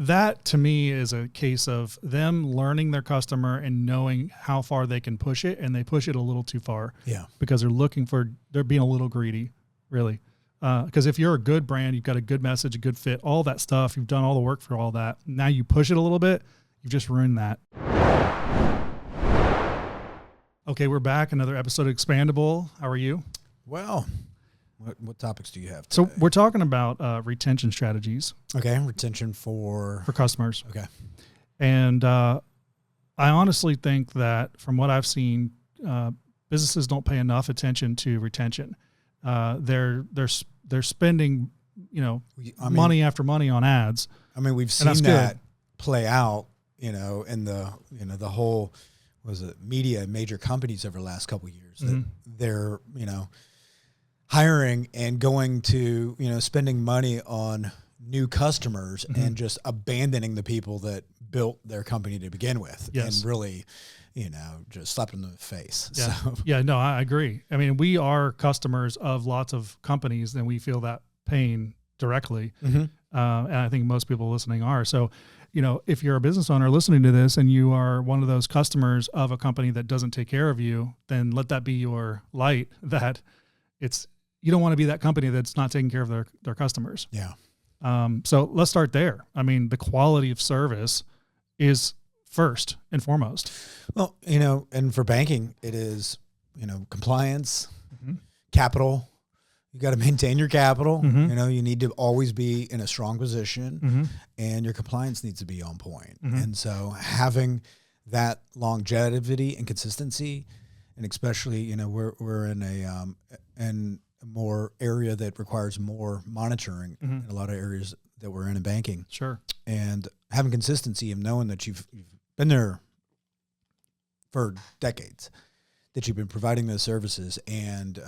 that to me is a case of them learning their customer and knowing how far they can push it, and they push it a little too far. Yeah. Because they're being a little greedy, really. Because if you're a good brand, you've got a good message, a good fit, all that stuff, you've done all the work for all that. Now you push it a little bit, you've just ruined that. Okay, we're back. Another episode of Expandable. How are you? Well, what topics do you have today? So we're talking about retention strategies. Okay, retention for customers. Okay. And I honestly think that from what I've seen, businesses don't pay enough attention to retention. They're spending, money after money on ads. I mean, we've seen that play out, in the whole, media, major companies over the last couple of years that they're, hiring and going to, spending money on new customers and just abandoning the people that built their company to begin with. Yes. And really, just slapped them in the face. Yeah. So. Yeah, no, I agree. I mean, we are customers of lots of companies and we feel that pain directly. And I think most people listening are. So, if you're a business owner listening to this and you are one of those customers of a company that doesn't take care of you, then let that be your light that you don't want to be that company that's not taking care of their customers. Yeah. So let's start there. I mean, the quality of service is first and foremost. Well, and for banking, it is, compliance, capital. You got to maintain your capital. You need to always be in a strong position and your compliance needs to be on point. And so having that longevity and consistency, and especially, we're in a more area that requires more monitoring in a lot of areas that we're in banking. Sure. And having consistency and knowing that you've been there for decades, that you've been providing those services. And,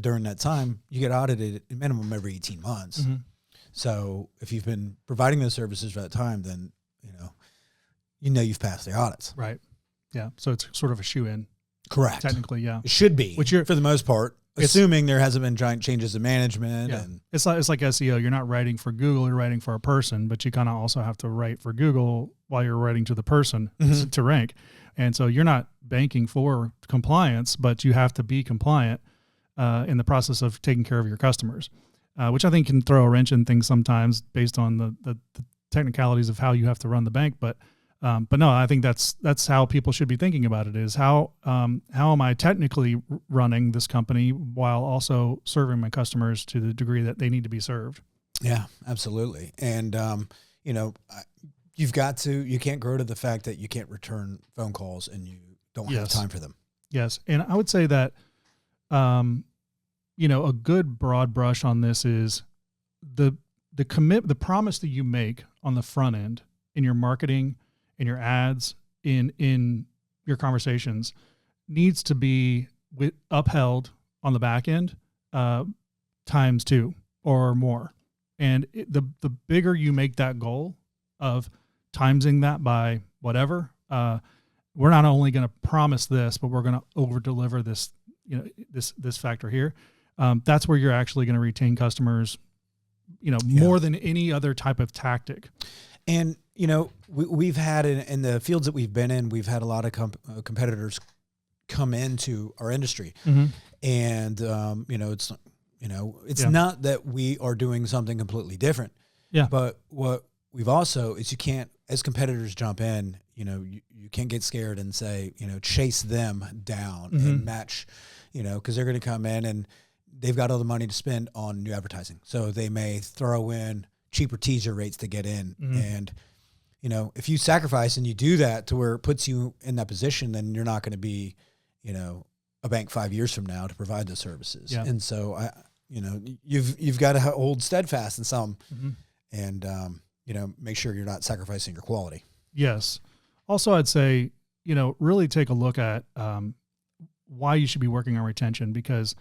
during that time you get audited at minimum every 18 months. So if you've been providing those services for that time, then, you've passed the audits. Right. Yeah. So it's sort of a shoe-in. Correct. Technically. Yeah. It should be, for the most part. Assuming there hasn't been giant changes in management. Yeah. And it's like SEO. You're not writing for Google, you're writing for a person, but you kind of also have to write for Google while you're writing to the person to rank. And so you're not banking for compliance, but you have to be compliant in the process of taking care of your customers, which I think can throw a wrench in things sometimes based on the technicalities of how you have to run the bank. But no, I think that's how people should be thinking about it, is how am I technically running this company while also serving my customers to the degree that they need to be served. Yeah, absolutely. And, you can't grow to the fact that you can't return phone calls and you don't have time for them. Yes. And I would say that, a good broad brush on this is the promise that you make on the front end in your marketing, in your ads, in your conversations needs to be upheld on the back end times 2 or more. And the bigger you make that goal of timesing that by whatever, we're not only going to promise this, but we're going to over deliver this, this factor here. That's where you're actually going to retain customers, more than any other type of tactic. And, we've had in the fields that we've been in, we've had a lot of competitors come into our industry. And, it's not that we are doing something completely different. Yeah. But what we've also is you can't, as competitors jump in, you can't get scared and say, chase them down and match, because they're going to come in and they've got all the money to spend on new advertising. So they may throw in cheaper teaser rates to get in. And, if you sacrifice and you do that to where it puts you in that position, then you're not going to be, a bank 5 years from now to provide those services. Yeah. And so you've got to hold steadfast in some and, make sure you're not sacrificing your quality. Yes. Also, I'd say, really take a look at why you should be working on retention, because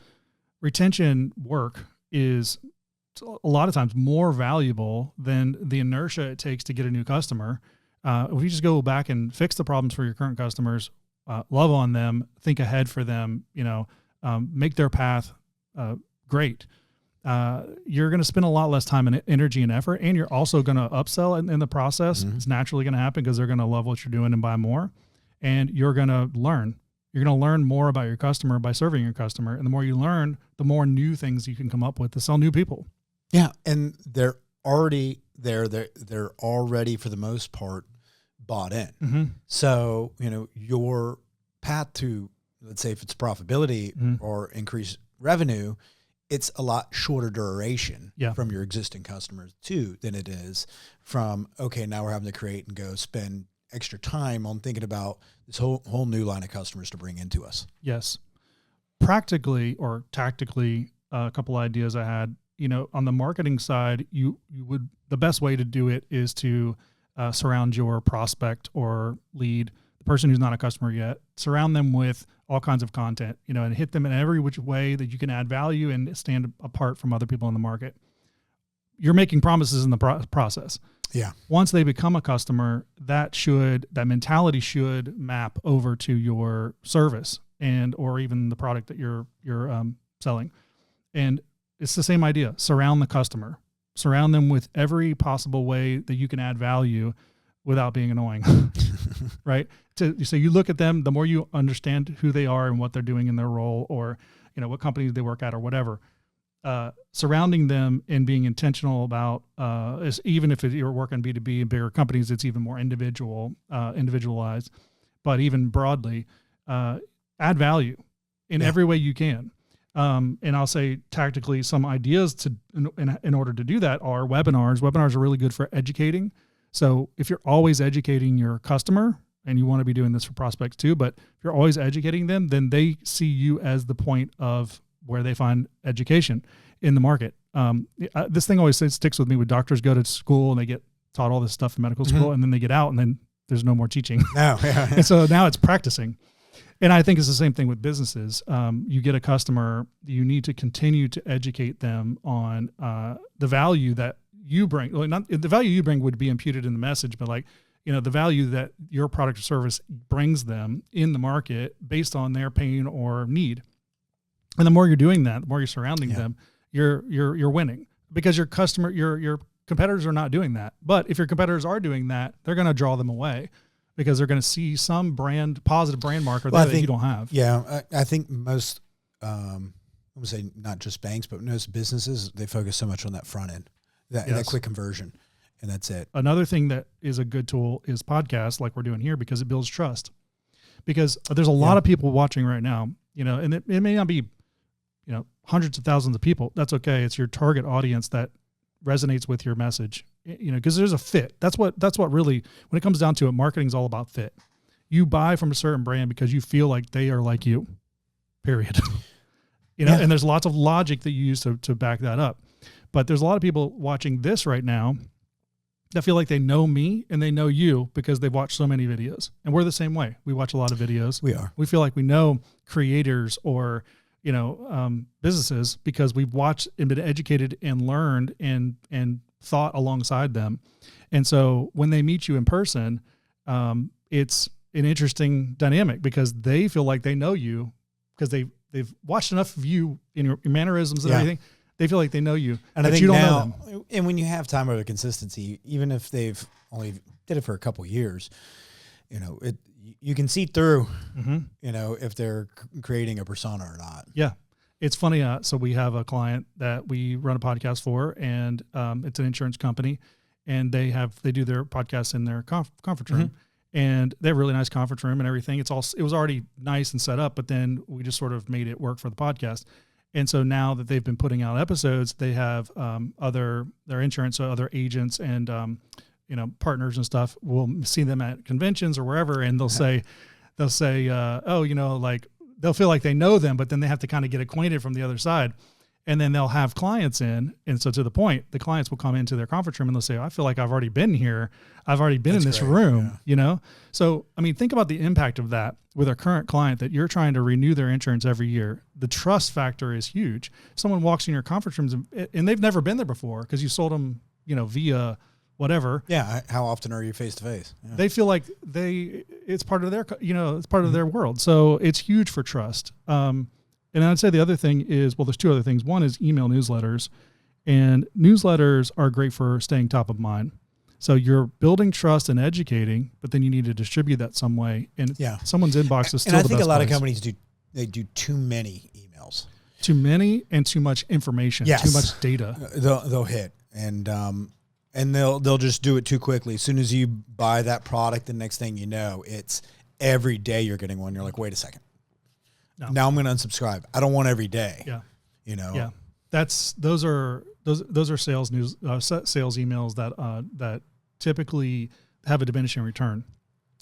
retention work is a lot of times more valuable than the inertia it takes to get a new customer. If you just go back and fix the problems for your current customers, love on them, think ahead for them, make their path great. you're going to spend a lot less time and energy and effort, and you're also going to upsell in the process. It's naturally going to happen because they're going to love what you're doing and buy more, and you're going to learn. You're going to learn more about your customer by serving your customer, and the more you learn, the more new things you can come up with to sell new people. Yeah, and they're already there. They're already, for the most part, bought in. So, your path to, let's say if it's profitability or increased revenue, it's a lot shorter duration from your existing customers too than it is from, okay, now we're having to create and go spend extra time on thinking about this whole new line of customers to bring into us. Yes. Practically or tactically, a couple ideas I had, on the marketing side, the best way to do it is to surround your prospect or lead, the person who's not a customer yet, surround them with all kinds of content, and hit them in every which way that you can add value and stand apart from other people in the market. You're making promises in the process. Yeah. Once they become a customer, that mentality should map over to your service or even the product that you're selling. And it's the same idea. Surround the customer. Surround them with every possible way that you can add value without being annoying, right? So you look at them, the more you understand who they are and what they're doing in their role, or, what companies they work at or whatever, surrounding them and being intentional about, even if you're working B2B in bigger companies, it's even more individualized, but even broadly, add value in every way you can. And I'll say tactically, some ideas in order to do that are webinars. Webinars are really good for educating. So if you're always educating your customer, and you want to be doing this for prospects too, but if you're always educating them, then they see you as the point of where they find education in the market. This thing always sticks with me with doctors go to school and they get taught all this stuff in medical school, and then they get out and then there's no more teaching. And so now it's practicing. And I think it's the same thing with businesses. You get a customer, you need to continue to educate them on the value that you bring. Well, not the value you bring would be imputed in the message, but the value that your product or service brings them in the market based on their pain or need. And the more you're doing that, the more you're surrounding them, you're winning, because your competitors are not doing that. But if your competitors are doing that, they're going to draw them away, because they're going to see some positive brand marker that you don't have. Yeah. I think most, I would say not just banks, but most businesses, they focus so much on that front end, that quick conversion, and that's it. Another thing that is a good tool is podcasts like we're doing here, because it builds trust. Because there's a lot of people watching right now, and it may not be, hundreds of thousands of people. That's okay. It's your target audience that resonates with your message, because there's a fit. That's what really, when it comes down to it, marketing is all about fit. You buy from a certain brand because you feel like they are like you, period. And there's lots of logic that you use to back that up. But there's a lot of people watching this right now that feel like they know me and they know you because they've watched so many videos. And we're the same way. We watch a lot of videos. We are. We feel like we know creators or, businesses because we've watched and been educated and learned and thought alongside them. And so when they meet you in person, it's an interesting dynamic because they feel like they know you because they've watched enough of you in your mannerisms and everything. They feel like they know you, and I think you don't know them. And when you have time over consistency, even if they've only did it for a couple of years, you can see through, if they're creating a persona or not. Yeah. It's funny. So we have a client that we run a podcast for, and it's an insurance company, and they do their podcasts in their conference room, and they have a really nice conference room and everything. It was already nice and set up, but then we just sort of made it work for the podcast. And so now that they've been putting out episodes, they have their insurance, so other agents and partners and stuff will see them at conventions or wherever, and they'll say, they'll feel like they know them, but then they have to kind of get acquainted from the other side. And then they'll have clients in. And so to the point, the clients will come into their conference room and they'll say, I feel like I've already been here. I've already been in this room, So, think about the impact of that with a current client that you're trying to renew their insurance every year. The trust factor is huge. Someone walks in your conference rooms and they've never been there before because you sold them, via whatever. Yeah. How often are you face to face? They feel like it's part of their, it's part of their world. So it's huge for trust. And And I'd say the other thing is, well, there's two other things. One is email newsletters, and newsletters are great for staying top of mind. So you're building trust and educating, but then you need to distribute that some way. And someone's inbox is still the best place. And I think a lot of companies do too many emails. Too many and too much information, too much data. They'll hit. And they'll just do it too quickly. As soon as you buy that product, the next thing you know, it's every day you're getting one. You're like, wait a second. No. Now I'm going to unsubscribe. I don't want every day. Yeah. You know. Yeah. Those are sales emails that typically have a diminishing return.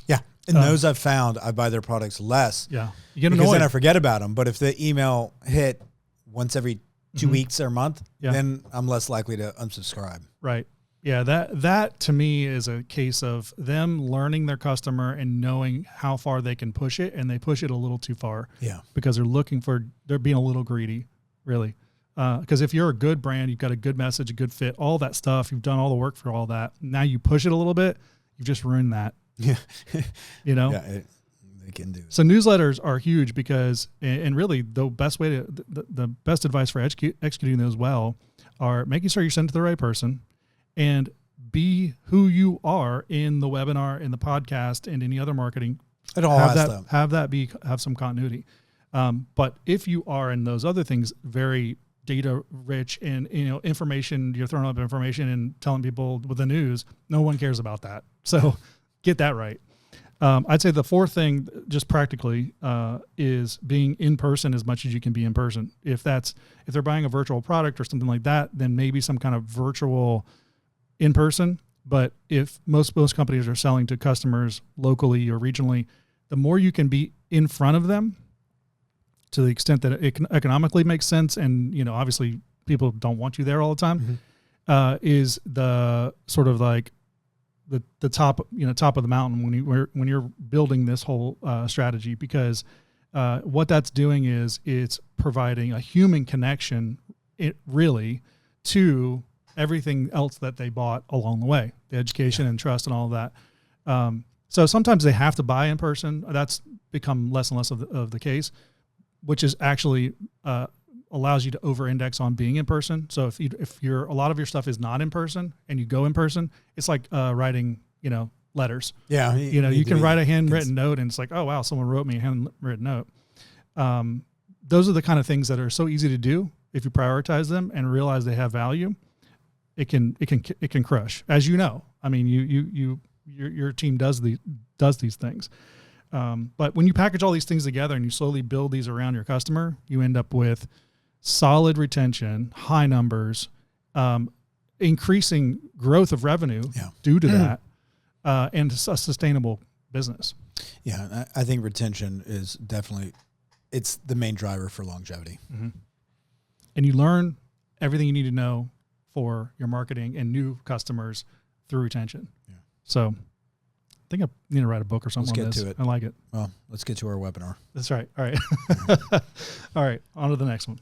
Yeah. And those I've found, I buy their products less. Yeah. You get annoyed. Because then I forget about them. But if the email hit once every 2 weeks or a month, then I'm less likely to unsubscribe. Right. Yeah. That to me is a case of them learning their customer and knowing how far they can push it, and they push it a little too far. Yeah. Because they're being a little greedy, really. Because if you're a good brand, you've got a good message, a good fit, all that stuff, you've done all the work for all that. Now you push it a little bit, you've just ruined that. Yeah. You know? Yeah, they can do it. So newsletters are huge because, and really the best advice for executing those well are making sure you send it to the right person and be who you are in the webinar, in the podcast, and any other marketing. It all have some continuity. But if you are in those other things, very data rich and, information, you're throwing up information and telling people with the news, no one cares about that. So get that right. I'd say the fourth thing, just practically, is being in person as much as you can be in person. If they're buying a virtual product or something like that, then maybe some kind of virtual in person. But if most companies are selling to customers locally or regionally, the more you can be in front of them, to the extent that it economically makes sense, and obviously people don't want you there all the time, is the sort of like the top of the mountain when you're building this whole strategy, because what that's doing is it's providing a human connection, to everything else that they bought along the way, the education and trust and all of that. So sometimes they have to buy in person. That's become less and less of the case, which is actually allows you to over-index on being in person. So if a lot of your stuff is not in person and you go in person, it's like writing, letters. Yeah. You can write a handwritten note and it's like, oh wow, someone wrote me a handwritten note. Those are the kind of things that are so easy to do if you prioritize them and realize they have value. It can crush, as you know. I mean, your team does these things. But when you package all these things together and you slowly build these around your customer, you end up with solid retention, high numbers, increasing growth of revenue due to that, and a sustainable business. Yeah, I think retention is definitely, it's the main driver for longevity. Mm-hmm. And you learn everything you need to know for your marketing and new customers through retention. Yeah. So I think I need to write a book or something. Let's get to it. I like it. Well, let's get to our webinar. That's right. All right. All right. On to the next one.